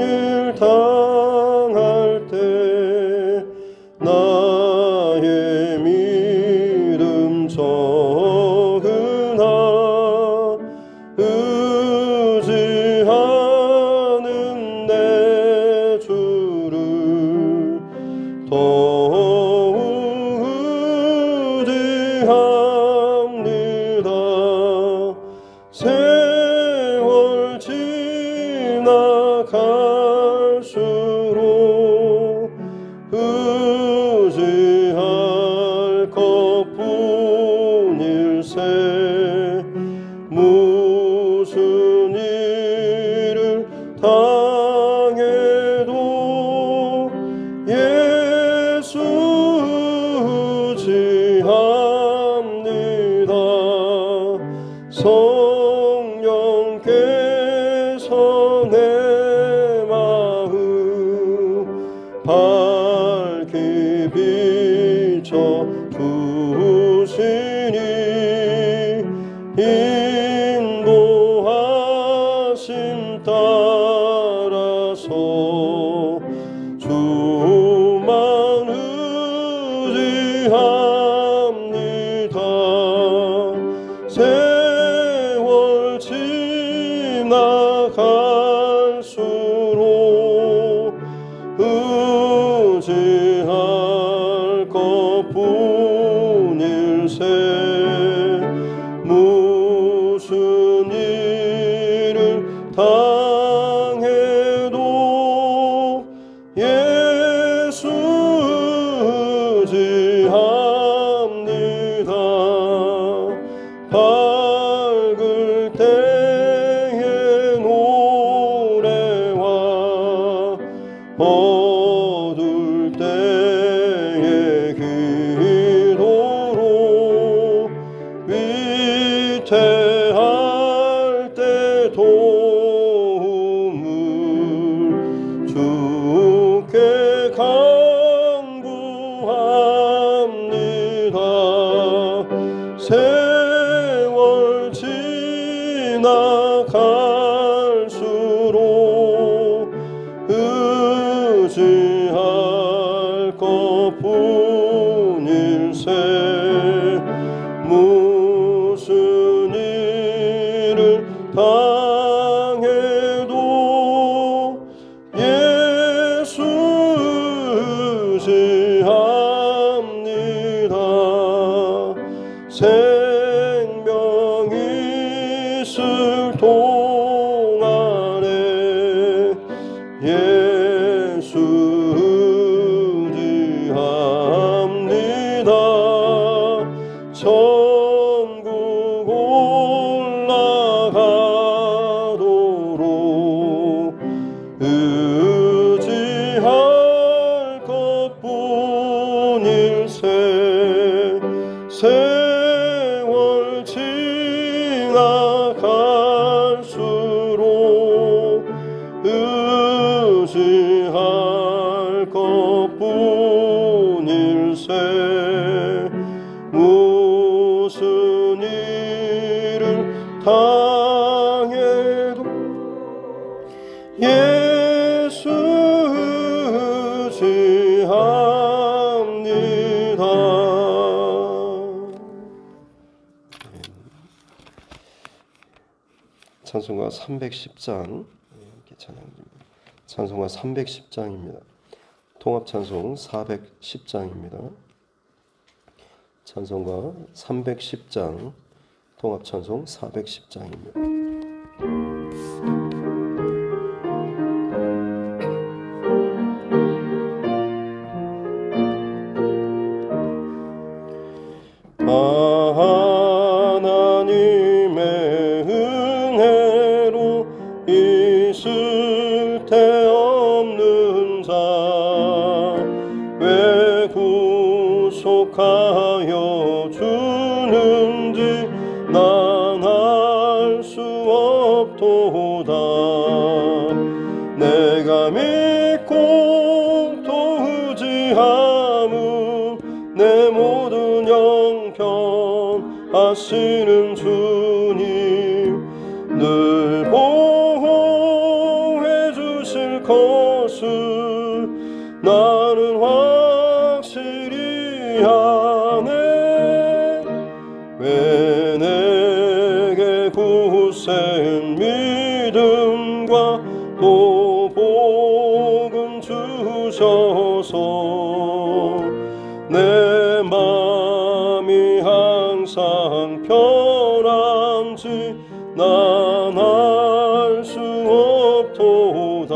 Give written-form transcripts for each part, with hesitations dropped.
일 당할 때 나의 믿음 적으나 의지하는 내 주를 더욱 의지합니다. 세월 지나갈수록 의지할 것뿐일세. 무슨 일을 당해도 예수 의지합니다. 성령께서 내 마음 밝히 비춰 주시니 인도하심 따라서 주만 의지합니다. 세월 지나갈수록 의지할 것뿐일세. 무슨 일을 당해도 예수 의지합니다. 밝을 때의 노래와 어두울 때의 기도로 위태할 때 도움을 주께 간구합니다. 세월 지나갈수록 의지할 것뿐일세. 무슨 일을 당해도 예수 의지합니다. 생명 있을 동안에 예수 의지합니다. 천국 올라가도록 의지할 것뿐일세. 세월 지나갈수록 의지할 것뿐일세. 무슨 일을 당해도 예수 의지합니다. 찬송가 310장 찬송가 310장입니다. 통합찬송 410장입니다. 찬송가 310장 통합찬송 410장입니다. 하나님의 은혜로 있을 데 없는 자 왜 구속하여 주는지 난 알 수 없도다. 내가 믿고 또 의지함은 내 모든 형편 아시는 주님 늘 보호해 주실 것을 나는 확실히 아네. 왜 내게 굳센 믿음과 또 복음 주셔서 내 맘이 항상 편한지 난 알 수 없도다.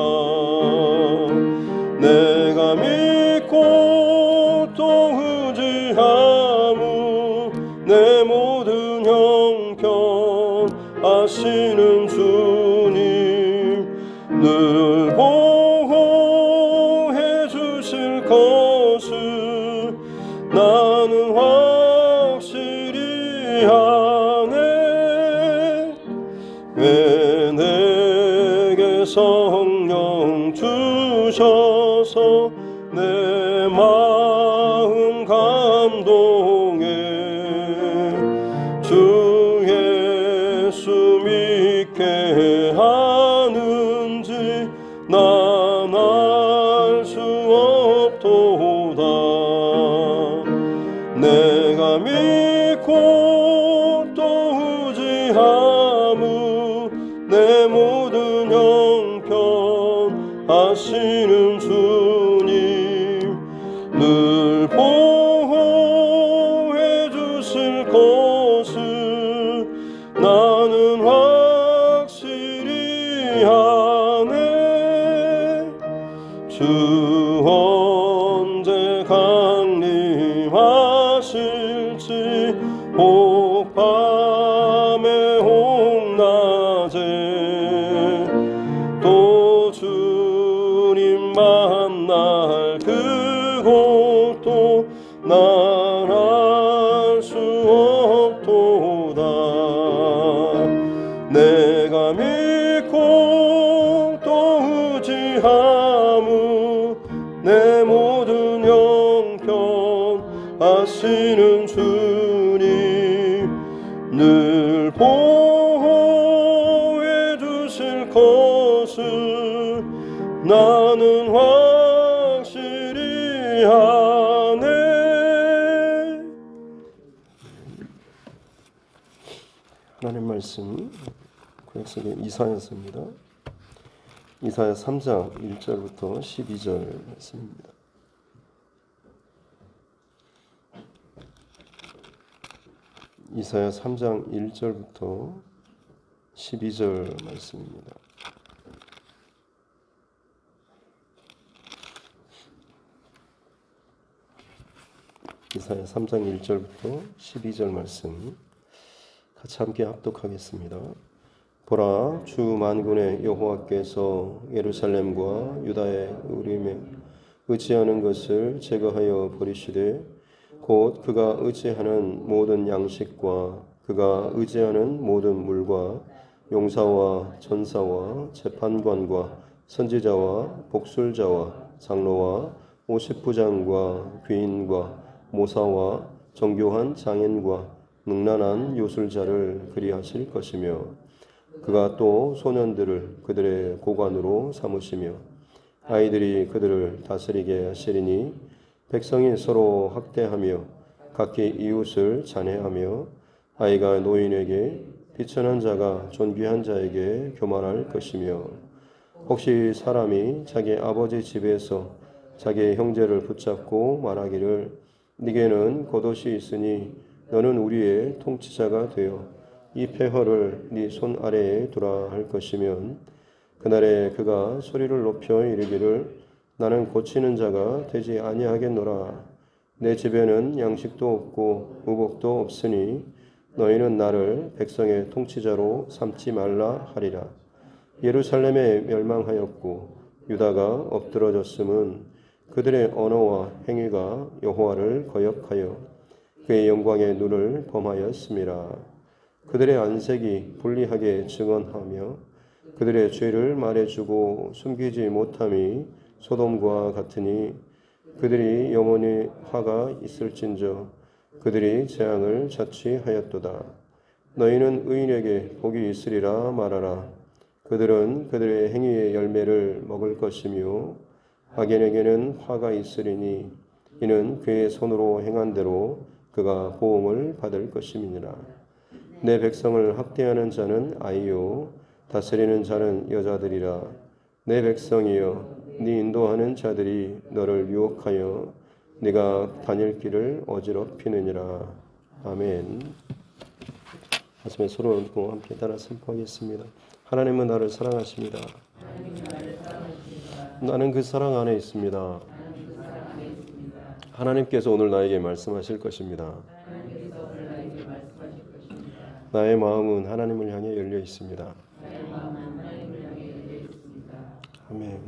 내가 믿고 또 의지하무 내 모든 형편 아시는 주님 늘 보호해 주실 것을 나는 확실히 아네. 왜 내게 성령 주셔서 내 마음 감동해 주 예수 믿게 하는지 난 알 수 없도다. 내가 믿고 또 의지하무 내 모든 형편 아시는 주님 늘 보호해 주실 것을 나는 확실히 아네. 주 언제 강림하실지 혹 밤에 혹 낮에 또 주님 만날 그곳도 난 알 수 없도다. 내가 믿고 또 의지하무 내 모든 형편 아시는 주님 늘 보호해 주실 것을 나는 확실히 아네. 하나님 말씀 구약성의 이사야서입니다. 이사야 3장 1절부터 12절 말씀입니다. 이사야 3장 1절부터 12절 말씀입니다. 이사야 3장 1절부터 12절 말씀 같이 함께 합독하겠습니다. 보라, 주 만군의 여호와께서 예루살렘과 유다의 우림에 의지하는 것을 제거하여 버리시되 곧 그가 의지하는 모든 양식과 그가 의지하는 모든 물과 용사와 전사와 재판관과 선지자와 복술자와 장로와 50부장과 귀인과 모사와 정교한 장인과 능란한 요술자를 그리하실 것이며 그가 또 소년들을 그들의 고관으로 삼으시며 아이들이 그들을 다스리게 하시리니 백성이 서로 학대하며 각기 이웃을 잔해하며 아이가 노인에게 비천한 자가 존귀한 자에게 교만할 것이며 혹시 사람이 자기 아버지 집에서 자기 형제를 붙잡고 말하기를 네게는 겉옷이 있으니 너는 우리의 통치자가 되어 이 폐허를 네 손 아래에 두라 할 것이면 그날에 그가 소리를 높여 이르기를 나는 고치는 자가 되지 아니하겠노라. 내 집에는 양식도 없고 우복도 없으니 너희는 나를 백성의 통치자로 삼지 말라 하리라. 예루살렘에 멸망하였고 유다가 엎드러졌음은 그들의 언어와 행위가 여호와를 거역하여 그의 영광의 눈을 범하였음이라. 그들의 안색이 불리하게 증언하며 그들의 죄를 말해주고 숨기지 못함이 소돔과 같으니 그들이 영원히 화가 있을진저 그들이 재앙을 자취하였도다. 너희는 의인에게 복이 있으리라 말하라. 그들은 그들의 행위의 열매를 먹을 것이며 악인에게는 화가 있으리니 이는 그의 손으로 행한 대로 그가 보응을 받을 것임이니라. 내 백성을 학대하는 자는 아이요 다스리는 자는 여자들이라. 내 백성이여 네 인도하는 자들이 너를 유혹하여 네가 다닐 길을 어지럽히느니라. 아멘. 가슴에 손을 얹고 함께 따라 선포하겠습니다. 하나님은 나를 사랑하십니다. 나는 그 사랑 안에 있습니다. 하나님께서 오늘 나에게 말씀하실 것입니다. 나의 마음은 하나님을 향해 열려 있습니다. 아멘.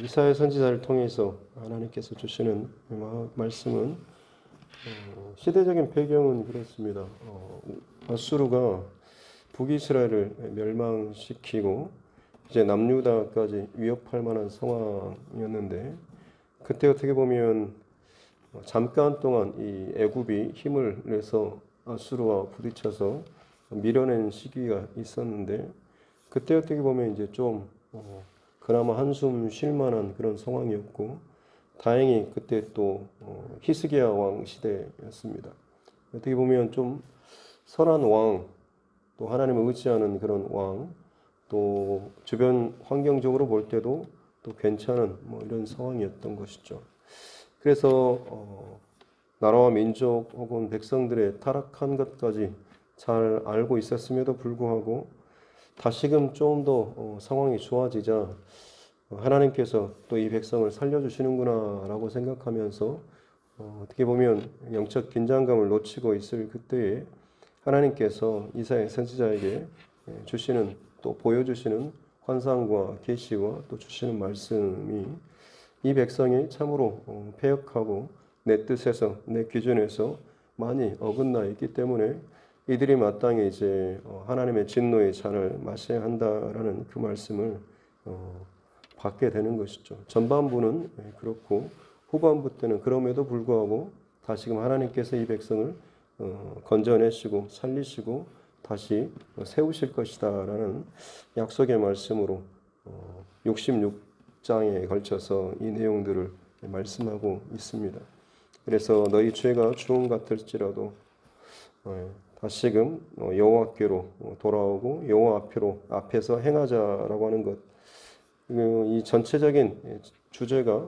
이사야 선지자를 통해서 하나님께서 주시는 말씀은 시대적인 배경은 그렇습니다. 아수르가 북이스라엘을 멸망시키고 이제 남유다까지 위협할 만한 상황이었는데, 그때 어떻게 보면 잠깐 동안 이 애굽이 힘을 내서 아수르와 부딪혀서 밀어낸 시기가 있었는데, 그때 어떻게 보면 이제 좀 그나마 한숨 쉴 만한 그런 상황이었고, 다행히 그때 또 히스기야 왕 시대였습니다. 어떻게 보면 좀 선한 왕, 또 하나님을 의지하는 그런 왕, 또 주변 환경적으로 볼 때도 또 괜찮은 이런 상황이었던 것이죠. 그래서 나라와 민족 혹은 백성들의 타락한 것까지 잘 알고 있었음에도 불구하고 다시금 좀 더 상황이 좋아지자 하나님께서 또 이 백성을 살려주시는구나 라고 생각하면서 어떻게 보면 영적 긴장감을 놓치고 있을 그때에 하나님께서 이사야 선지자에게 주시는, 또 보여주시는 환상과 계시와 또 주시는 말씀이 이 백성이 참으로 패역하고 내 뜻에서, 내 기준에서 많이 어긋나 있기 때문에 이들이 마땅히 이제 하나님의 진노의 잔을 마셔야 한다라는 그 말씀을 받게 되는 것이죠. 전반부는 그렇고 후반부 때는 그럼에도 불구하고 다시금 하나님께서 이 백성을 건져내시고 살리시고 다시 세우실 것이다라는 약속의 말씀으로 66장에 걸쳐서 이 내용들을 말씀하고 있습니다. 그래서 너희 죄가 주홍 같을지라도 다시금 여호와께로 돌아오고 여호와 앞에서 행하자라고 하는 것, 이 전체적인 주제가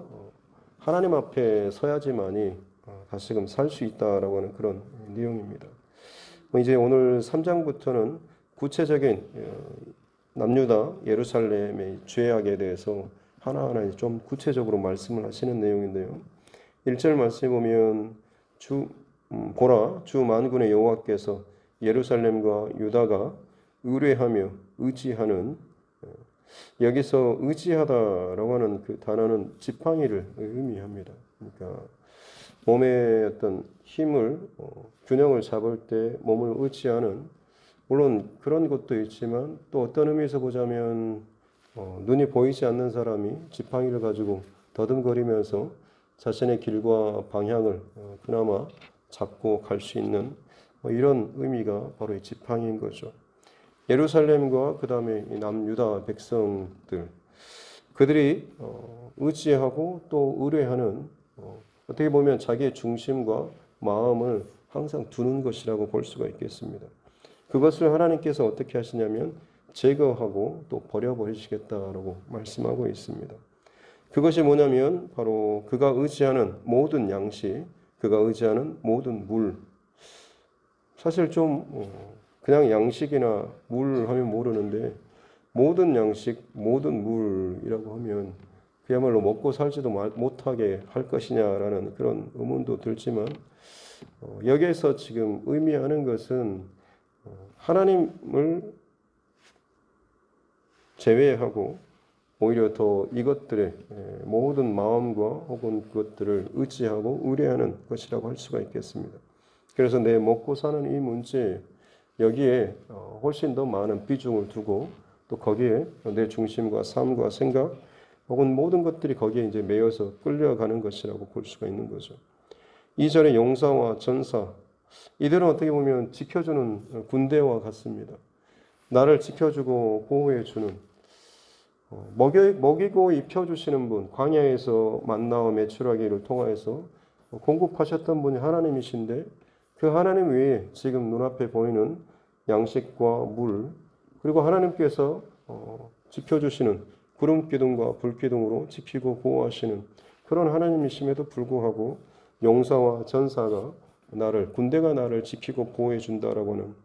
하나님 앞에 서야지만이 다시금 살 수 있다라고 하는 그런 내용입니다. 이제 오늘 3장부터는 구체적인 남유다 예루살렘의 죄악에 대해서 하나하나 좀 구체적으로 말씀을 하시는 내용인데요. 1절 말씀에 보면 보라 주 만군의 여호와께서 예루살렘과 유다가 의뢰하며 의지하는, 여기서 의지하다라고 하는 그 단어는 지팡이를 의미합니다. 그러니까 몸의 어떤 힘을 균형을 잡을 때 몸을 의지하는, 물론 그런 것도 있지만 또 어떤 의미에서 보자면 눈이 보이지 않는 사람이 지팡이를 가지고 더듬거리면서 자신의 길과 방향을 그나마 잡고 갈 수 있는 이런 의미가 바로 이 지팡이인 거죠. 예루살렘과 그 다음에 남유다 백성들, 그들이 의지하고 또 의뢰하는, 어떻게 보면 자기의 중심과 마음을 항상 두는 것이라고 볼 수가 있겠습니다. 그것을 하나님께서 어떻게 하시냐면 제거하고 또 버려버리시겠다라고 말씀하고 있습니다. 그것이 뭐냐면 바로 그가 의지하는 모든 양식, 그가 의지하는 모든 물. 사실 좀 그냥 양식이나 물 하면 모르는데 모든 양식, 모든 물이라고 하면 그야말로 먹고 살지도 못하게 할 것이냐라는 그런 의문도 들지만, 여기에서 지금 의미하는 것은 하나님을 제외하고 오히려 더 이것들의 모든 마음과 혹은 그것들을 의지하고 의뢰하는 것이라고 할 수가 있겠습니다. 그래서 내 먹고 사는 이 문제, 여기에 훨씬 더 많은 비중을 두고 또 거기에 내 중심과 삶과 생각 혹은 모든 것들이 거기에 이제 매여서 끌려가는 것이라고 볼 수가 있는 거죠. 2절의 용사와 전사, 이들은 어떻게 보면 지켜주는 군대와 같습니다. 나를 지켜주고 보호해주는, 먹이고 입혀주시는 분, 광야에서 만나와 메추라기를 통하여서 공급하셨던 분이 하나님이신데, 그 하나님 외에 지금 눈앞에 보이는 양식과 물, 그리고 하나님께서 지켜주시는 구름 기둥과 불 기둥으로 지키고 보호하시는 그런 하나님이심에도 불구하고 용사와 전사가 군대가 나를 지키고 보호해 준다라고 하는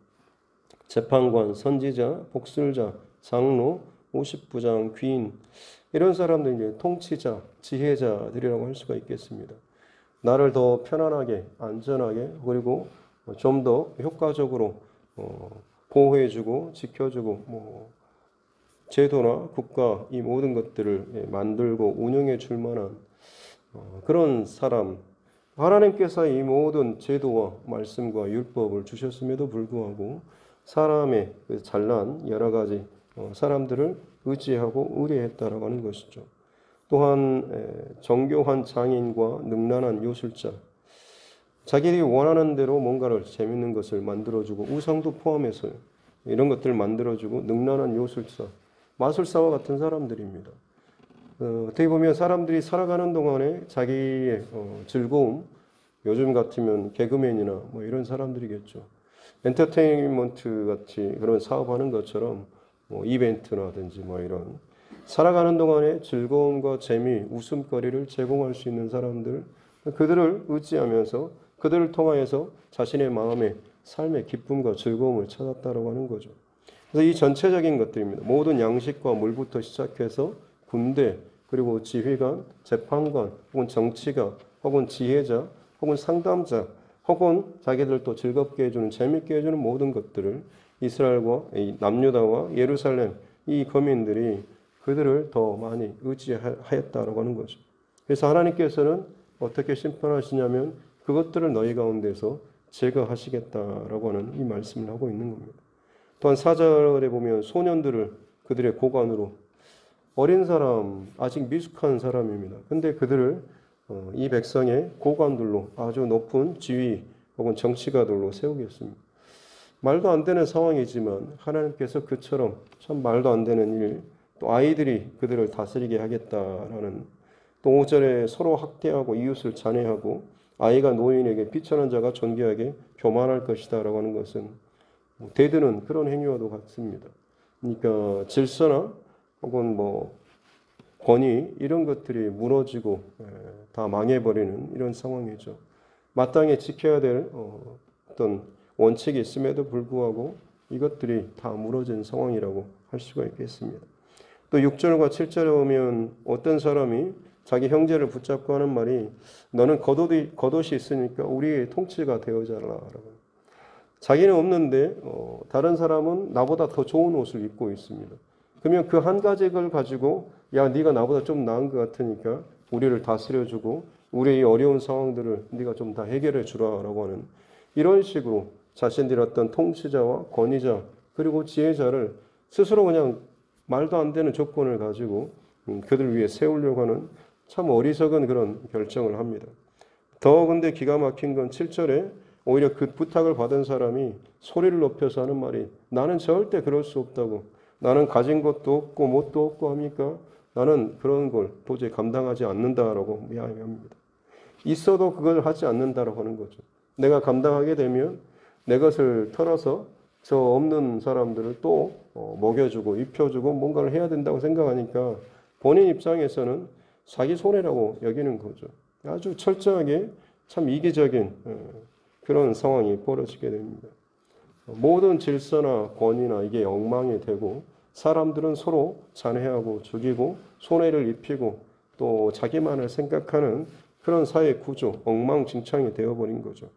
재판관, 선지자, 복술자, 장로, 50부장, 귀인, 이런 사람들, 이제 통치자, 지혜자들이라고 할 수가 있겠습니다. 나를 더 편안하게, 안전하게, 그리고 좀 더 효과적으로 보호해주고 지켜주고 제도나 국가, 이 모든 것들을 만들고 운영해 줄 만한 그런 사람, 하나님께서 이 모든 제도와 말씀과 율법을 주셨음에도 불구하고 사람의 그 잘난 여러 가지 사람들을 의지하고 의뢰했다라고 하는 것이죠. 또한 정교한 장인과 능란한 요술자, 자기들이 원하는 대로 뭔가를 재밌는 것을 만들어주고 우상도 포함해서 이런 것들을 만들어주고 능란한 요술자, 마술사와 같은 사람들입니다. 어떻게 보면 사람들이 살아가는 동안에 자기의 즐거움, 요즘 같으면 개그맨이나 이런 사람들이겠죠. 엔터테인먼트 같이 그런 사업하는 것처럼 이벤트라든지 이런 살아가는 동안에 즐거움과 재미, 웃음거리를 제공할 수 있는 사람들, 그들을 의지하면서 그들을 통하여서 자신의 마음의 삶의 기쁨과 즐거움을 찾았다라고 하는 거죠. 그래서 이 전체적인 것들입니다. 모든 양식과 물부터 시작해서 군대, 그리고 지휘관, 재판관, 혹은 정치가, 혹은 지혜자, 혹은 상담자, 혹은 자기들 또 즐겁게 해주는, 재밌게 해주는 모든 것들을 이스라엘과 남유다와 예루살렘 이 거민들이 그들을 더 많이 의지하였다라고 하는 거죠. 그래서 하나님께서는 어떻게 심판하시냐면 그것들을 너희 가운데서 제거하시겠다라고 하는 이 말씀을 하고 있는 겁니다. 또한 4절에 보면 소년들을 그들의 고관으로, 어린 사람, 아직 미숙한 사람입니다. 근데 그들을 이 백성의 고관들로, 아주 높은 지위 혹은 정치가들로 세우겠습니다. 말도 안 되는 상황이지만 하나님께서 그처럼 참 말도 안 되는 일, 또 아이들이 그들을 다스리게 하겠다라는, 또 5절에 서로 학대하고 이웃을 잔해하고 아이가 노인에게 비천한 자가 존귀하게 교만할 것이다 라고 하는 것은 대드는 그런 행위와도 같습니다. 그러니까 질서나 혹은 권위, 이런 것들이 무너지고 다 망해버리는 이런 상황이죠. 마땅히 지켜야 될 어떤 원칙이 있음에도 불구하고 이것들이 다 무너진 상황이라고 할 수가 있겠습니다. 또 6절과 7절에 보면 어떤 사람이 자기 형제를 붙잡고 하는 말이, 너는 겉옷이 있으니까 우리의 통치가 되어자라라고. 자기는 없는데 다른 사람은 나보다 더 좋은 옷을 입고 있습니다. 그러면 그 한 가지 걸 가지고, 야, 네가 나보다 좀 나은 것 같으니까 우리를 다스려주고 우리의 어려운 상황들을 네가 좀 다 해결해 주라라고 하는, 이런 식으로 자신들의 어떤 통치자와 권위자 그리고 지혜자를 스스로 그냥 말도 안 되는 조건을 가지고 그들 위해 세우려고 하는 참 어리석은 그런 결정을 합니다. 더 근데 기가 막힌 건 7절에 오히려 그 부탁을 받은 사람이 소리를 높여서 하는 말이, 나는 절대 그럴 수 없다고, 나는 가진 것도 없고 뭣도 없고 하니까 나는 그런 걸 도저히 감당하지 않는다라고 이야기합니다. 있어도 그걸 하지 않는다라고 하는 거죠. 내가 감당하게 되면 내 것을 털어서 저 없는 사람들을 또 먹여주고 입혀주고 뭔가를 해야 된다고 생각하니까 본인 입장에서는 자기 손해라고 여기는 거죠. 아주 철저하게 참 이기적인 그런 상황이 벌어지게 됩니다. 모든 질서나 권위나 이게 엉망이 되고 사람들은 서로 잔해하고 죽이고 손해를 입히고 또 자기만을 생각하는 그런 사회 구조, 엉망진창이 되어버린 거죠.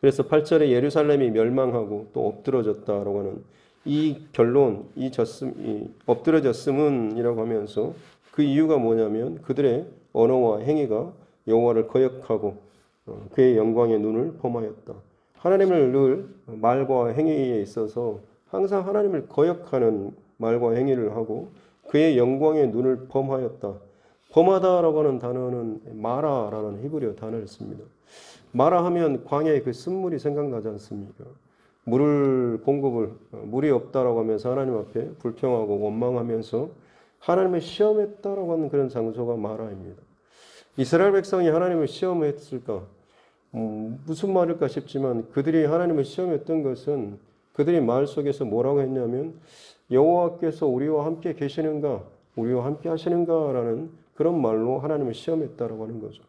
그래서 8절에 예루살렘이 멸망하고 또 엎드러졌다라고 하는 이 결론, 이 엎드러졌음은이라고 하면서 그 이유가 뭐냐면 그들의 언어와 행위가 여호와를 거역하고 그의 영광의 눈을 범하였다. 하나님을 늘 말과 행위에 있어서 항상 하나님을 거역하는 말과 행위를 하고 그의 영광의 눈을 범하였다. 범하다라고 하는 단어는 마라라는 히브리어 단어를 씁니다. 마라 하면 광야의 그 쓴물이 생각나지 않습니까? 물을 공급을 물이 없다라고 하면서 하나님 앞에 불평하고 원망하면서 하나님을 시험했다라고 하는 그런 장소가 마라입니다. 이스라엘 백성이 하나님을 시험했을까? 무슨 말일까 싶지만 그들이 하나님을 시험했던 것은 그들이 말 속에서 뭐라고 했냐면 여호와께서 우리와 함께 계시는가? 우리와 함께 하시는가라는 그런 말로 하나님을 시험했다라고 하는 거죠.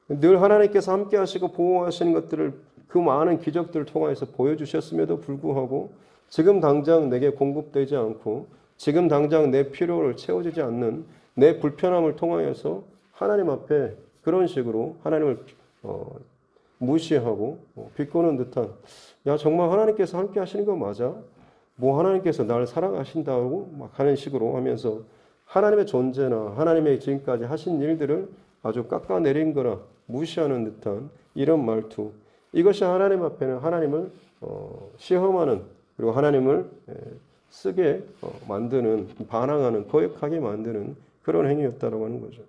늘 하나님께서 함께 하시고 보호하시는 것들을 그 많은 기적들을 통해서 보여주셨음에도 불구하고 지금 당장 내게 공급되지 않고 지금 당장 내 필요를 채워지지 않는 내 불편함을 통하여서 하나님 앞에 그런 식으로 하나님을 무시하고 비꼬는 듯한 야 정말 하나님께서 함께 하시는 거 맞아? 뭐 하나님께서 나를 사랑하신다고 막 하는 식으로 하면서 하나님의 존재나 하나님의 지금까지 하신 일들을 아주 깎아내린 거나 무시하는 듯한 이런 말투. 이것이 하나님 앞에는 하나님을 시험하는 그리고 하나님을 쓰게 만드는 반항하는 거역하게 만드는 그런 행위였다라고 하는 거죠.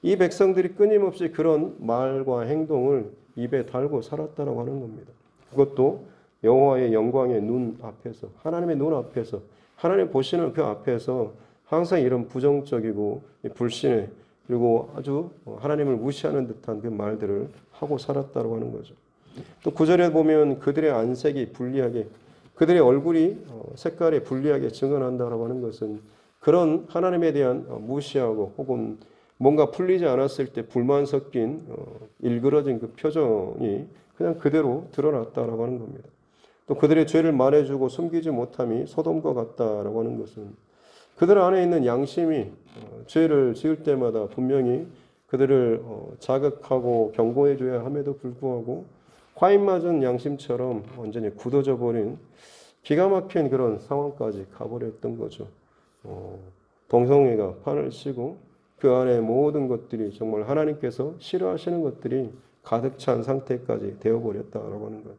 이 백성들이 끊임없이 그런 말과 행동을 입에 달고 살았다라고 하는 겁니다. 그것도 여호와의 영광의 눈 앞에서 하나님의 눈 앞에서 하나님 보시는 그 앞에서 항상 이런 부정적이고 불신의 그리고 아주 하나님을 무시하는 듯한 그 말들을 하고 살았다고 하는 거죠. 또 9절에 보면 그들의 안색이 불리하게 그들의 얼굴이 색깔이 불리하게 증언한다라고 하는 것은 그런 하나님에 대한 무시하고 혹은 뭔가 풀리지 않았을 때 불만 섞인 일그러진 그 표정이 그냥 그대로 드러났다라고 하는 겁니다. 또 그들의 죄를 말해주고 숨기지 못함이 소돔과 같다라고 하는 것은 그들 안에 있는 양심이 죄를 지을 때마다 분명히 그들을 자극하고 경고해 줘야 함에도 불구하고 화인 맞은 양심처럼 완전히 굳어져 버린 기가 막힌 그런 상황까지 가버렸던 거죠. 동성애가 판을 치고 그 안에 모든 것들이 정말 하나님께서 싫어하시는 것들이 가득 찬 상태까지 되어버렸다라고 하는 것.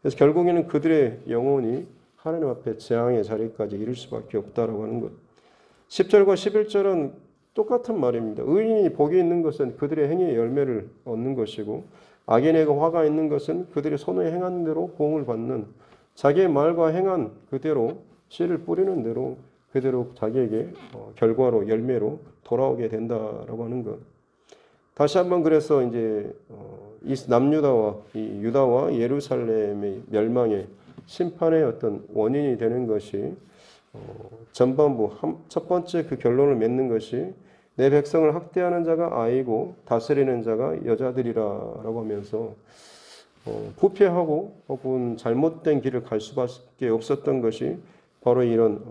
그래서 결국에는 그들의 영혼이 하나님 앞에 재앙의 자리까지 이를 수밖에 없다라고 하는 것. 10절과 11절은 똑같은 말입니다. 의인이 복이 있는 것은 그들의 행위의 열매를 얻는 것이고 악인에게 화가 있는 것은 그들의 손에 행한 대로 보응을 받는 자기의 말과 행한 그대로 씨를 뿌리는 대로 그대로 자기에게 결과로 열매로 돌아오게 된다라고 하는 것. 다시 한번 그래서 이제 이 남유다와 이 유다와 예루살렘의 멸망의 심판의 어떤 원인이 되는 것이 전반부 첫 번째 그 결론을 맺는 것이 내 백성을 학대하는 자가 아이고 다스리는 자가 여자들이라라고 하면서 부패하고 혹은 잘못된 길을 갈 수밖에 없었던 것이 바로 이런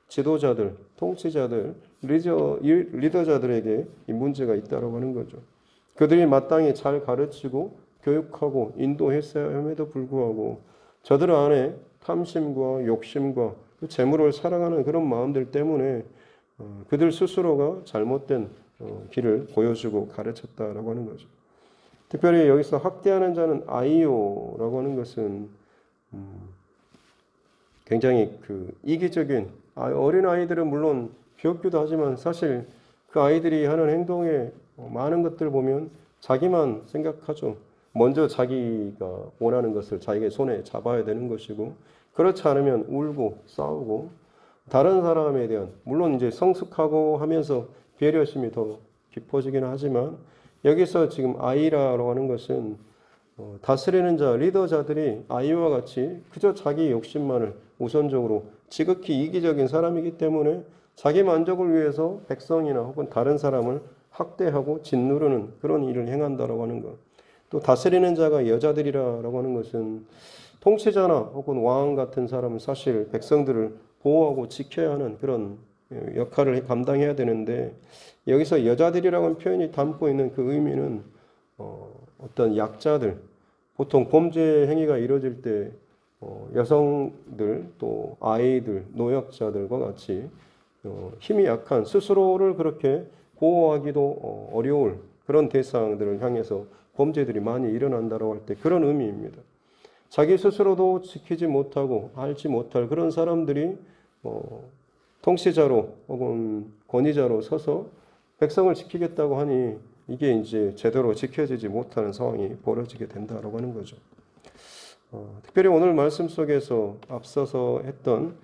지도자들, 통치자들, 리더자들에게 이 문제가 있다라고 하는 거죠. 그들이 마땅히 잘 가르치고 교육하고 인도했어야 함에도 불구하고 저들 안에 탐심과 욕심과 재물을 사랑하는 그런 마음들 때문에 그들 스스로가 잘못된 길을 보여주고 가르쳤다라고 하는 거죠. 특별히 여기서 학대하는 자는 아이요라고 하는 것은 굉장히 그 이기적인 어린 아이들은 물론 귀엽기도 하지만 사실 그 아이들이 하는 행동에 많은 것들을 보면 자기만 생각하죠. 먼저 자기가 원하는 것을 자기의 손에 잡아야 되는 것이고 그렇지 않으면 울고 싸우고 다른 사람에 대한 물론 이제 성숙하고 하면서 배려심이 더 깊어지긴 하지만 여기서 지금 아이라고 하는 것은 다스리는 자, 리더자들이 아이와 같이 그저 자기 욕심만을 우선적으로 지극히 이기적인 사람이기 때문에 자기 만족을 위해서 백성이나 혹은 다른 사람을 학대하고 짓누르는 그런 일을 행한다라고 하는 것. 또 다스리는 자가 여자들이라고 하는 것은 통치자나 혹은 왕 같은 사람은 사실 백성들을 보호하고 지켜야 하는 그런 역할을 감당해야 되는데 여기서 여자들이라고 하는 표현이 담고 있는 그 의미는 어떤 약자들, 보통 범죄 행위가 이루어질 때 여성들 또 아이들, 노약자들과 같이 힘이 약한 스스로를 그렇게 보호하기도 어려울 그런 대상들을 향해서 범죄들이 많이 일어난다고 할 때 그런 의미입니다. 자기 스스로도 지키지 못하고 알지 못할 그런 사람들이 통치자로 혹은 권위자로 서서 백성을 지키겠다고 하니 이게 이제 제대로 지켜지지 못하는 상황이 벌어지게 된다라고 하는 거죠. 특별히 오늘 말씀 속에서 앞서서 했던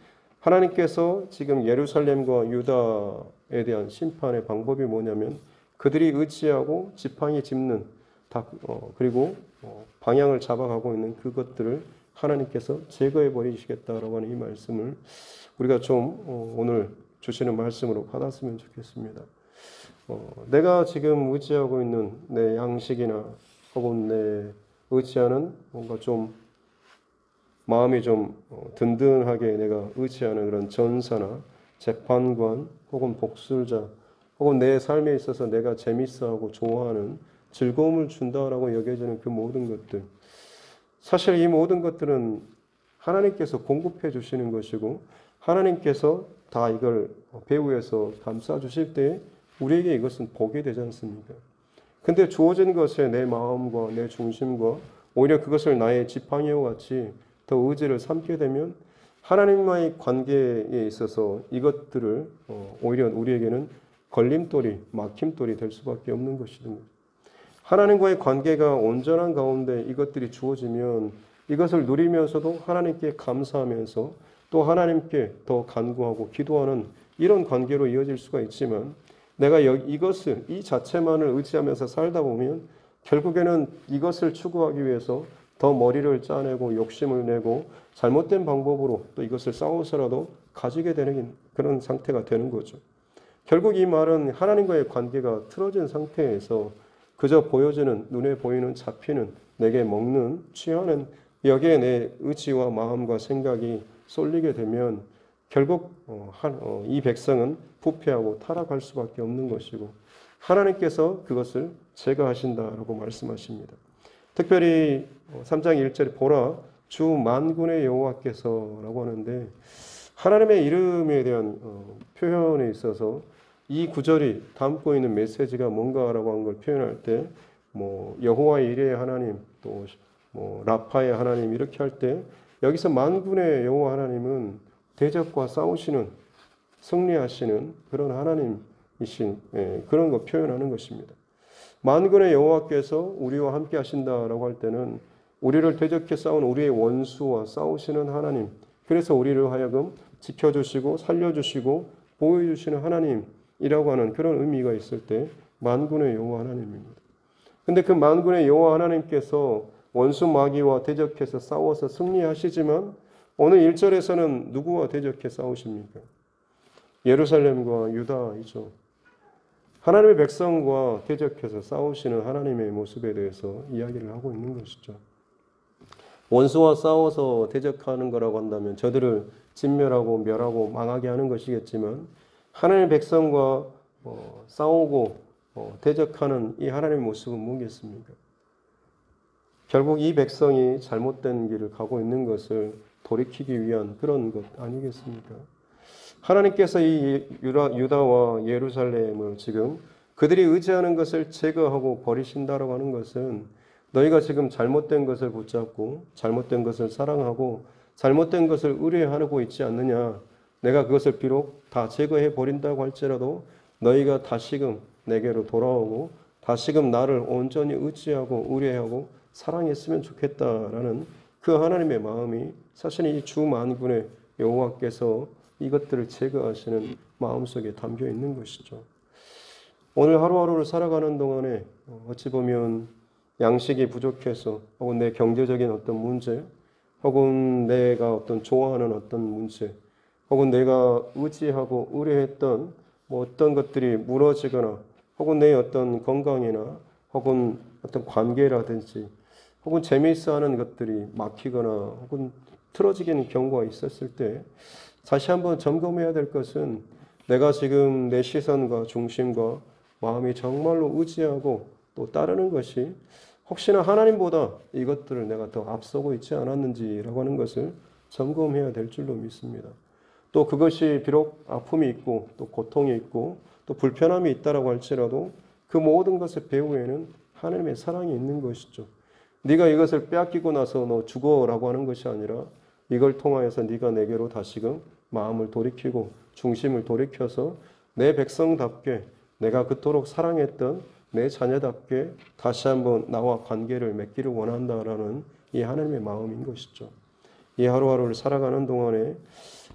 하나님께서 지금 예루살렘과 유다에 대한 심판의 방법이 뭐냐면 그들이 의지하고 지팡이 짚는 그리고 방향을 잡아가고 있는 그것들을 하나님께서 제거해 버리시겠다라고 하는 이 말씀을 우리가 좀 오늘 주시는 말씀으로 받았으면 좋겠습니다. 내가 지금 의지하고 있는 내 양식이나 혹은 내 의지하는 뭔가 좀 마음이 좀 든든하게 내가 의지하는 그런 전사나 재판관 혹은 복술자 혹은 내 삶에 있어서 내가 재밌어하고 좋아하는 즐거움을 준다라고 여겨지는 그 모든 것들, 사실 이 모든 것들은 하나님께서 공급해 주시는 것이고 하나님께서 다 이걸 배후에서 감싸 주실 때 우리에게 이것은 복이 되지 않습니까? 근데 주어진 것에 내 마음과 내 중심과 오히려 그것을 나의 지팡이와 같이 더 의지를 삼게 되면 하나님과의 관계에 있어서 이것들을 오히려 우리에게는 걸림돌이, 막힘돌이 될 수밖에 없는 것이거든요. 하나님과의 관계가 온전한 가운데 이것들이 주어지면 이것을 누리면서도 하나님께 감사하면서 또 하나님께 더 간구하고 기도하는 이런 관계로 이어질 수가 있지만 내가 이것을 이 자체만을 의지하면서 살다 보면 결국에는 이것을 추구하기 위해서 더 머리를 짜내고 욕심을 내고 잘못된 방법으로 또 이것을 싸워서라도 가지게 되는 그런 상태가 되는 거죠. 결국 이 말은 하나님과의 관계가 틀어진 상태에서 그저 보여지는, 눈에 보이는, 잡히는, 내게 먹는, 취하는 여기에 내 의지와 마음과 생각이 쏠리게 되면 결국 이 백성은 부패하고 타락할 수밖에 없는 것이고 하나님께서 그것을 제거하신다라고 말씀하십니다. 특별히 3장 1절에 보라 주 만군의 여호와께서라고 하는데 하나님의 이름에 대한 표현에 있어서 이 구절이 담고 있는 메시지가 뭔가라고 하는 걸 표현할 때 여호와의 이레의 하나님 또 라파의 하나님 이렇게 할 때 여기서 만군의 여호와 하나님은 대적과 싸우시는 승리하시는 그런 하나님이신 그런 거 표현하는 것입니다. 만군의 여호와께서 우리와 함께 하신다라고 할 때는 우리를 대적해 싸운 우리의 원수와 싸우시는 하나님, 그래서 우리를 하여금 지켜주시고 살려주시고 보호해주시는 하나님이라고 하는 그런 의미가 있을 때 만군의 여호와 하나님입니다. 근데 그 만군의 여호와 하나님께서 원수 마귀와 대적해서 싸워서 승리하시지만 오늘 1절에서는 누구와 대적해 싸우십니까? 예루살렘과 유다이죠. 하나님의 백성과 대적해서 싸우시는 하나님의 모습에 대해서 이야기를 하고 있는 것이죠. 원수와 싸워서 대적하는 거라고 한다면 저들을 진멸하고 멸하고 망하게 하는 것이겠지만 하나님의 백성과 싸우고 대적하는 이 하나님의 모습은 뭐겠습니까? 결국 이 백성이 잘못된 길을 가고 있는 것을 돌이키기 위한 그런 것 아니겠습니까? 하나님께서 이 유다와 예루살렘을 지금 그들이 의지하는 것을 제거하고 버리신다라고 하는 것은 너희가 지금 잘못된 것을 붙잡고 잘못된 것을 사랑하고 잘못된 것을 의뢰하고 있지 않느냐. 내가 그것을 비록 다 제거해 버린다고 할지라도 너희가 다시금 내게로 돌아오고 다시금 나를 온전히 의지하고 의뢰하고 사랑했으면 좋겠다라는 그 하나님의 마음이 사실 이 주 만군의 여호와께서 이것들을 제거하시는 마음속에 담겨 있는 것이죠. 오늘 하루하루를 살아가는 동안에 어찌 보면 양식이 부족해서 혹은 내 경제적인 어떤 문제 혹은 내가 어떤 좋아하는 어떤 문제 혹은 내가 의지하고 의뢰했던 어떤 것들이 무너지거나 혹은 내 어떤 건강이나 혹은 어떤 관계라든지 혹은 재미있어하는 것들이 막히거나 혹은 틀어지는 경우가 있었을 때 다시 한번 점검해야 될 것은 내가 지금 내 시선과 중심과 마음이 정말로 의지하고 또 따르는 것이 혹시나 하나님보다 이것들을 내가 더 앞서고 있지 않았는지라고 하는 것을 점검해야 될 줄로 믿습니다. 또 그것이 비록 아픔이 있고 또 고통이 있고 또 불편함이 있다라고 할지라도 그 모든 것의 배후에는 하나님의 사랑이 있는 것이죠. 네가 이것을 빼앗기고 나서 너 죽어라고 하는 것이 아니라 이걸 통하여서 네가 내게로 다시금 마음을 돌이키고 중심을 돌이켜서 내 백성답게 내가 그토록 사랑했던 내 자녀답게 다시 한번 나와 관계를 맺기를 원한다라는 이 하나님의 마음인 것이죠. 이 하루하루를 살아가는 동안에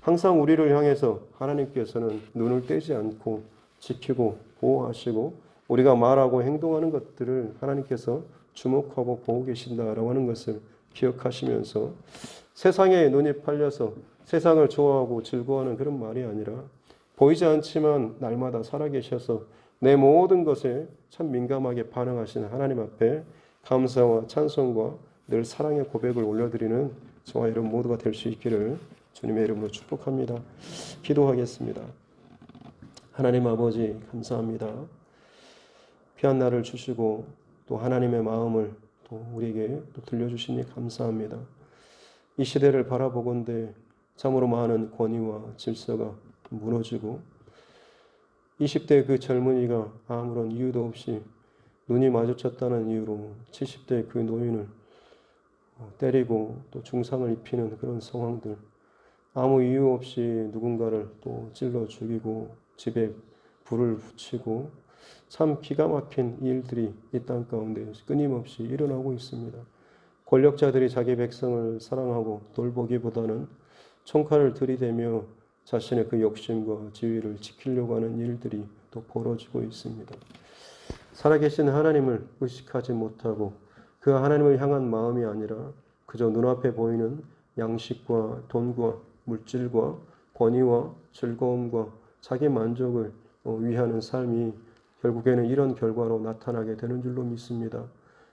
항상 우리를 향해서 하나님께서는 눈을 떼지 않고 지키고 보호하시고 우리가 말하고 행동하는 것들을 하나님께서 주목하고 보고 계신다라고 하는 것을 기억하시면서 세상에 눈이 팔려서 세상을 좋아하고 즐거워하는 그런 말이 아니라 보이지 않지만 날마다 살아계셔서 내 모든 것에 참 민감하게 반응하시는 하나님 앞에 감사와 찬송과 늘 사랑의 고백을 올려드리는 저와 여러분 모두가 될 수 있기를 주님의 이름으로 축복합니다. 기도하겠습니다. 하나님 아버지 감사합니다. 귀한 날을 주시고 또 하나님의 마음을 또 우리에게 또 들려주시니 감사합니다. 이 시대를 바라보건대 참으로 많은 권위와 질서가 무너지고 20대 그 젊은이가 아무런 이유도 없이 눈이 마주쳤다는 이유로 70대 그 노인을 때리고 또 중상을 입히는 그런 상황들, 아무 이유 없이 누군가를 또 찔러 죽이고 집에 불을 붙이고 참 기가 막힌 일들이 이 땅 가운데 끊임없이 일어나고 있습니다. 권력자들이 자기 백성을 사랑하고 돌보기보다는 총칼을 들이대며 자신의 그 욕심과 지위를 지키려고 하는 일들이 또 벌어지고 있습니다. 살아계신 하나님을 의식하지 못하고 그 하나님을 향한 마음이 아니라 그저 눈앞에 보이는 양식과 돈과 물질과 권위와 즐거움과 자기 만족을 위하는 삶이 결국에는 이런 결과로 나타나게 되는 줄로 믿습니다.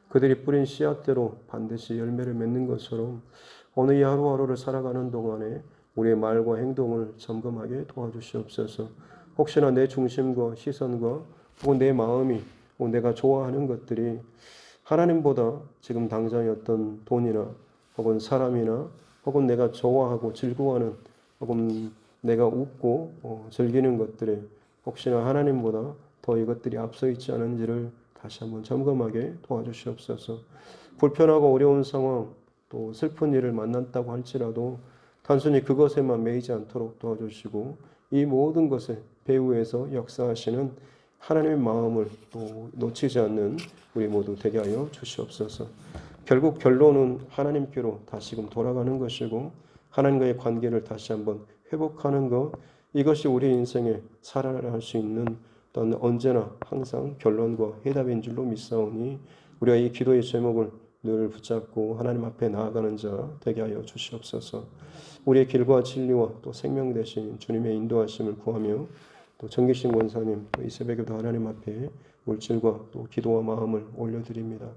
그들이 뿌린 씨앗대로 반드시 열매를 맺는 것처럼 오늘 이 하루하루를 살아가는 동안에 우리의 말과 행동을 점검하게 도와주시옵소서. 혹시나 내 중심과 시선과 혹은 내 마음이 혹은 내가 좋아하는 것들이 하나님보다 지금 당장의 어떤 돈이나 혹은 사람이나 혹은 내가 좋아하고 즐거워하는 혹은 내가 웃고 즐기는 것들에 혹시나 하나님보다 더 이것들이 앞서 있지 않은지를 다시 한번 점검하게 도와주시옵소서. 불편하고 어려운 상황 또 슬픈 일을 만났다고 할지라도 단순히 그것에만 매이지 않도록 도와주시고 이 모든 것을 배후에서 역사하시는 하나님의 마음을 또 놓치지 않는 우리 모두 되게 하여 주시옵소서. 결국 결론은 하나님께로 다시금 돌아가는 것이고 하나님과의 관계를 다시 한번 회복하는 것, 이것이 우리 인생에 살아갈 수 있는 또는 언제나 항상 결론과 해답인 줄로 믿사오니 우리가 이 기도의 제목을 늘 붙잡고 하나님 앞에 나아가는 자 되게 하여 주시옵소서. 우리의 길과 진리와 또 생명 되신 주님의 인도하심을 구하며 또 정기신 권사님 이 새벽에도 하나님 앞에 물질과 또 기도와 마음을 올려드립니다.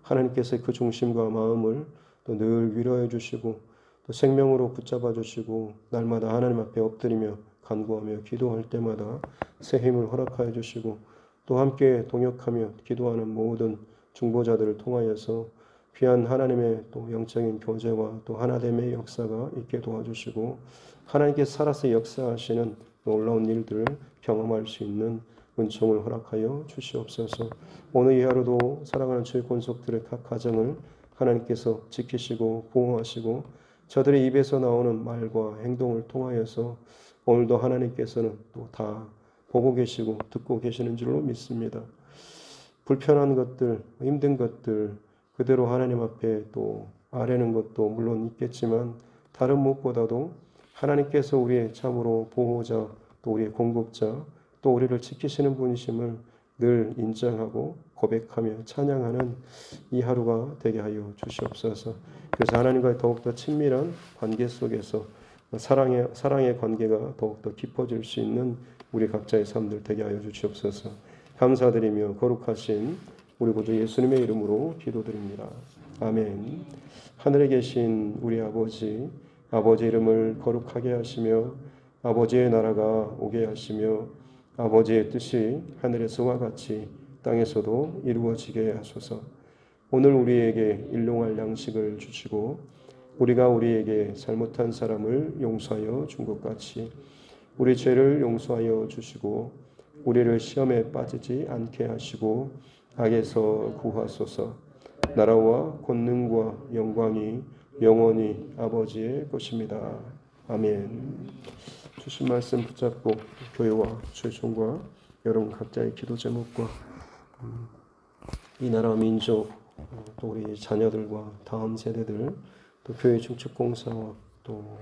하나님께서 그 중심과 마음을 또 늘 위로해 주시고 또 생명으로 붙잡아 주시고 날마다 하나님 앞에 엎드리며 간구하며 기도할 때마다 새 힘을 허락하여 주시고 또 함께 동역하며 기도하는 모든 중보자들을 통하여서 귀한 하나님의 또 영적인 교제와 또 하나됨의 역사가 있게 도와주시고 하나님께서 살아서 역사하시는 놀라운 일들을 경험할 수 있는 은총을 허락하여 주시옵소서. 오늘 이 하루도 사랑하는 주의 권속들의 각 가정을 하나님께서 지키시고 보호하시고 저들의 입에서 나오는 말과 행동을 통하여서 오늘도 하나님께서는 또 다 보고 계시고 듣고 계시는 줄로 믿습니다. 불편한 것들, 힘든 것들 그대로 하나님 앞에 또 아뢰는 것도 물론 있겠지만 다른 무엇보다도 하나님께서 우리의 참으로 보호자 또 우리의 공급자 또 우리를 지키시는 분이심을 늘 인정하고 고백하며 찬양하는 이 하루가 되게 하여 주시옵소서. 그래서 하나님과의 더욱더 친밀한 관계 속에서 사랑의 관계가 더욱더 깊어질 수 있는 우리 각자의 삶들 되게 하여 주시옵소서. 감사드리며 거룩하신 우리 구주 예수님의 이름으로 기도드립니다. 아멘. 하늘에 계신 우리 아버지 이름을 거룩하게 하시며 아버지의 나라가 오게 하시며 아버지의 뜻이 하늘에서와 같이 땅에서도 이루어지게 하소서. 오늘 우리에게 일용할 양식을 주시고 우리가 우리에게 잘못한 사람을 용서하여 준 것 같이 우리 죄를 용서하여 주시고 우리를 시험에 빠지지 않게 하시고 악에서 구하소서. 나라와 권능과 영광이 영원히 아버지의 것입니다. 아멘. 주신 말씀 붙잡고 교회와 최종과 여러분 각자의 기도 제목과 이 나라 민족 또 우리 자녀들과 다음 세대들, 또 교회 중축공사와 또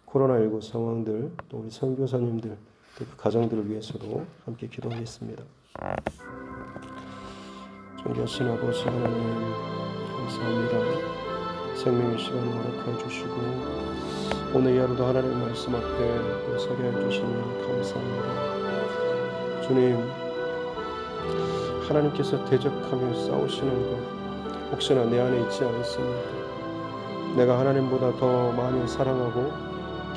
코로나19 상황들, 또 우리 선교사님들, 또 그 가정들을 위해서도 함께 기도하겠습니다. 존귀하신 아버지 하나님, 감사합니다. 생명의 시간을 허락하여 주시고 오늘 이 하루도 하나님의 말씀 앞에 또 서게 해주시니 감사합니다. 주님, 하나님께서 대적하며 싸우시는 것 혹시나 내 안에 있지 않습니까? 내가 하나님보다 더 많이 사랑하고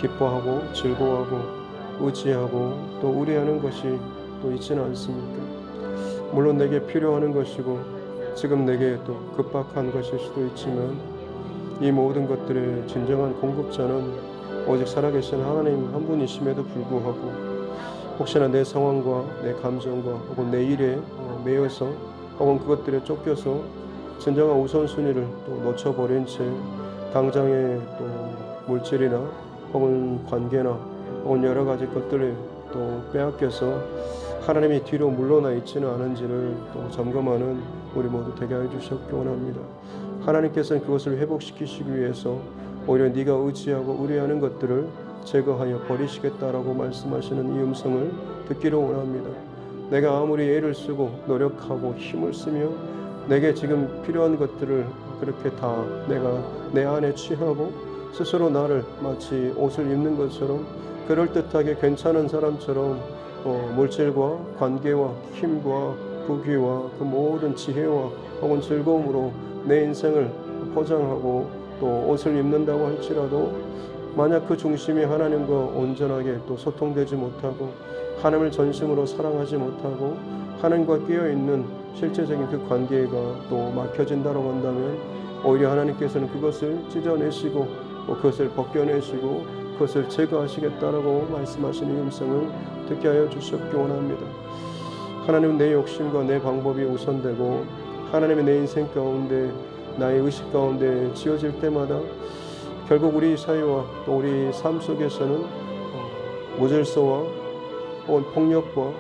기뻐하고 즐거워하고 의지하고 또 우려하는 것이 또 있지는 않습니까? 물론 내게 필요한 것이고 지금 내게 또 급박한 것일 수도 있지만 이 모든 것들의 진정한 공급자는 오직 살아계신 하나님 한 분이심에도 불구하고 혹시나 내 상황과 내 감정과 혹은 내 일에 매여서 혹은 그것들에 쫓겨서 진정한 우선순위를 또 놓쳐버린 채 당장의 또 물질이나 혹은 관계나 혹은 여러 가지 것들을 또 빼앗겨서 하나님이 뒤로 물러나 있지는 않은지를 또 점검하는 우리 모두 되게 해주셨기 원합니다. 하나님께서는 그것을 회복시키시기 위해서 오히려 네가 의지하고 의뢰하는 것들을 제거하여 버리시겠다라고 말씀하시는 이 음성을 듣기를 원합니다. 내가 아무리 애를 쓰고 노력하고 힘을 쓰며 내게 지금 필요한 것들을 그렇게 다 내가 내 안에 취하고 스스로 나를 마치 옷을 입는 것처럼 그럴듯하게 괜찮은 사람처럼 물질과 관계와 힘과 부귀와 그 모든 지혜와 혹은 즐거움으로 내 인생을 포장하고 또 옷을 입는다고 할지라도 만약 그 중심이 하나님과 온전하게 또 소통되지 못하고 하나님을 전심으로 사랑하지 못하고 하나님과 끼어있는 실제적인 그 관계가 또 막혀진다고 한다면 오히려 하나님께서는 그것을 찢어내시고 그것을 벗겨내시고 그것을 제거하시겠다라고 말씀하시는 음성을 듣게 하여 주셨기 원합니다. 하나님은 내 욕심과 내 방법이 우선되고 하나님의 내 인생 가운데 나의 의식 가운데 지어질 때마다 결국 우리 사회와 또 우리 삶 속에서는 무질서와 혹은 폭력과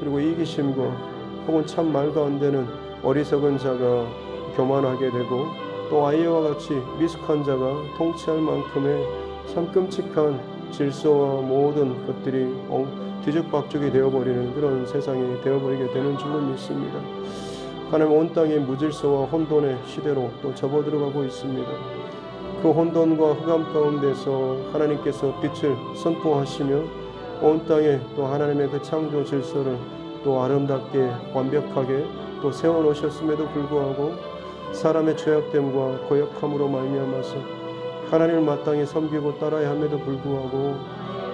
그리고 이기심과 혹은 참 말도 안 되는 어리석은 자가 교만하게 되고 또 아이와 같이 미숙한 자가 통치할 만큼의 참 끔찍한 질서와 모든 것들이 뒤죽박죽이 되어버리는 그런 세상이 되어버리게 되는 줄로 믿습니다. 하나님 온 땅이 무질서와 혼돈의 시대로 또 접어들어가고 있습니다. 그 혼돈과 흑암 가운데서 하나님께서 빛을 선포하시며 온 땅에 또 하나님의 그 창조 질서를 또 아름답게 완벽하게 또 세워놓으셨음에도 불구하고 사람의 죄악됨과 고역함으로 말미암아서 하나님을 마땅히 섬기고 따라야 함에도 불구하고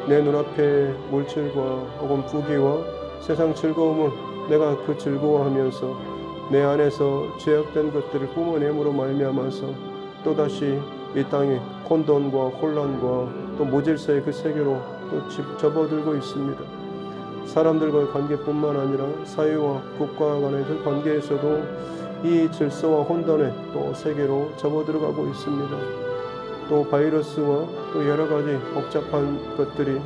내 눈앞에 물질과 혹은 부귀와 세상 즐거움을 내가 그 즐거워하면서 내 안에서 죄악된 것들을 뿜어냄으로 말미암아서 또다시 이 땅에 혼돈과 혼란과 또 무질서의 그 세계로 또 접어들고 있습니다. 사람들과의 관계뿐만 아니라 사회와 국가 간의 그 관계에서도 이 질서와 혼돈의 또 세계로 접어들어가고 있습니다. 또 바이러스와 또 여러 가지 복잡한 것들이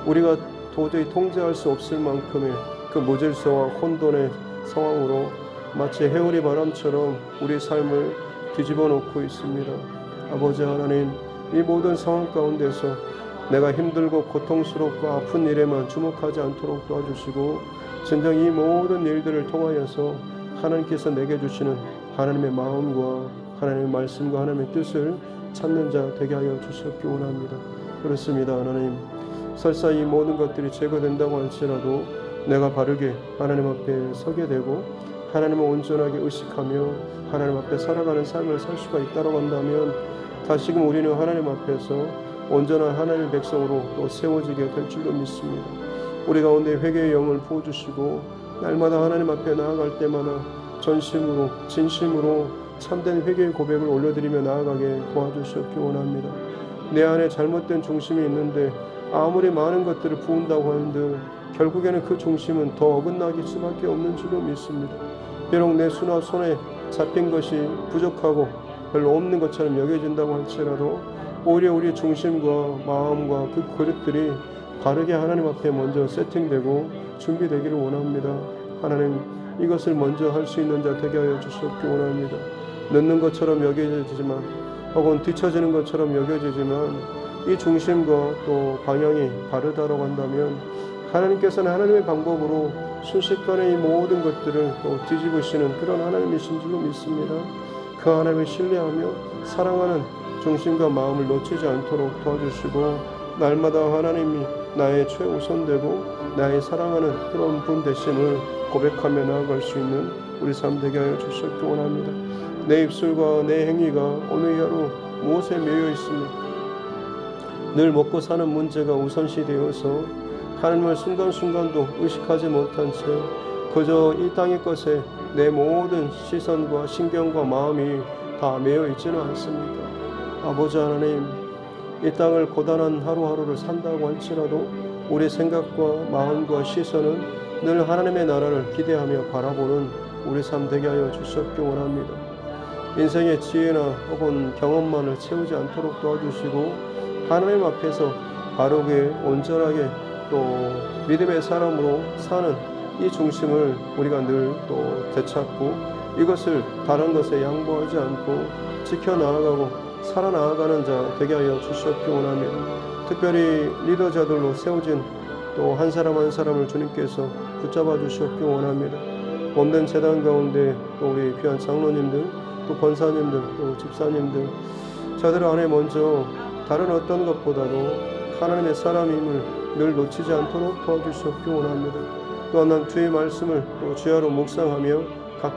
우리가 도저히 통제할 수 없을 만큼의 그 무질서와 혼돈의 상황으로 마치 해오리 바람처럼 우리 삶을 뒤집어 놓고 있습니다. 아버지 하나님, 이 모든 상황 가운데서 내가 힘들고 고통스럽고 아픈 일에만 주목하지 않도록 도와주시고 진정 이 모든 일들을 통하여서 하나님께서 내게 주시는 하나님의 마음과 하나님의 말씀과 하나님의 뜻을 찾는 자 되게 하여 주셨기 원합니다. 그렇습니다. 하나님, 설사 이 모든 것들이 제거된다고 할지라도 내가 바르게 하나님 앞에 서게 되고 하나님을 온전하게 의식하며 하나님 앞에 살아가는 삶을 살 수가 있다고 한다면 다시금 우리는 하나님 앞에서 온전한 하나님의 백성으로 또 세워지게 될 줄로 믿습니다. 우리 가운데 회개의 영을 부어주시고 날마다 하나님 앞에 나아갈 때마다 전심으로 진심으로 참된 회개의 고백을 올려드리며 나아가게 도와주시옵기 원합니다. 내 안에 잘못된 중심이 있는데 아무리 많은 것들을 부은다고 하는데 결국에는 그 중심은 더 어긋나기 수밖에 없는 줄로 믿습니다. 비록 내 손에 잡힌 것이 부족하고 별로 없는 것처럼 여겨진다고 할지라도 오히려 우리의 중심과 마음과 그 그릇들이 바르게 하나님 앞에 먼저 세팅되고 준비되기를 원합니다. 하나님, 이것을 먼저 할 수 있는 자 되게 하여 주시옵기 원합니다. 늦는 것처럼 여겨지지만 혹은 뒤처지는 것처럼 여겨지지만 이 중심과 또 방향이 바르다라고 한다면 하나님께서는 하나님의 방법으로 순식간에 이 모든 것들을 또 뒤집으시는 그런 하나님이신 줄로 믿습니다. 그 하나님을 신뢰하며 사랑하는 중심과 마음을 놓치지 않도록 도와주시고 날마다 하나님이 나의 최우선되고 나의 사랑하는 그런 분 되심을 고백하며 나아갈 수 있는 우리 삶 되게 하여 주시기 원합니다. 내 입술과 내 행위가 오늘 하루 무엇에 매여 있습니까? 늘 먹고 사는 문제가 우선시 되어서 하나님을 순간순간도 의식하지 못한 채 그저 이 땅의 것에 내 모든 시선과 신경과 마음이 다 매여 있지는 않습니다. 아버지 하나님, 이 땅을 고단한 하루하루를 산다고 할지라도 우리 생각과 마음과 시선은 늘 하나님의 나라를 기대하며 바라보는 우리 삶 되게 하여 주시옵기 원합니다. 인생의 지혜나 혹은 경험만을 채우지 않도록 도와주시고 하나님 앞에서 바르게 온전하게 또 믿음의 사람으로 사는 이 중심을 우리가 늘 또 되찾고 이것을 다른 것에 양보하지 않고 지켜나가고 살아나가는 자 되게 하여 주시옵기 원합니다. 특별히 리더자들로 세워진 또 한 사람 한 사람을 주님께서 붙잡아 주시옵기 원합니다. 몸된 재단 가운데 또 우리 귀한 장로님들 또 권사님들 또 집사님들 저들 안에 먼저 다른 어떤 것보다도 하나님의 사람임을 늘 놓치지 않도록 도와주시옵기 원합니다. 또한 난 주의 말씀을 또 주야로 묵상하며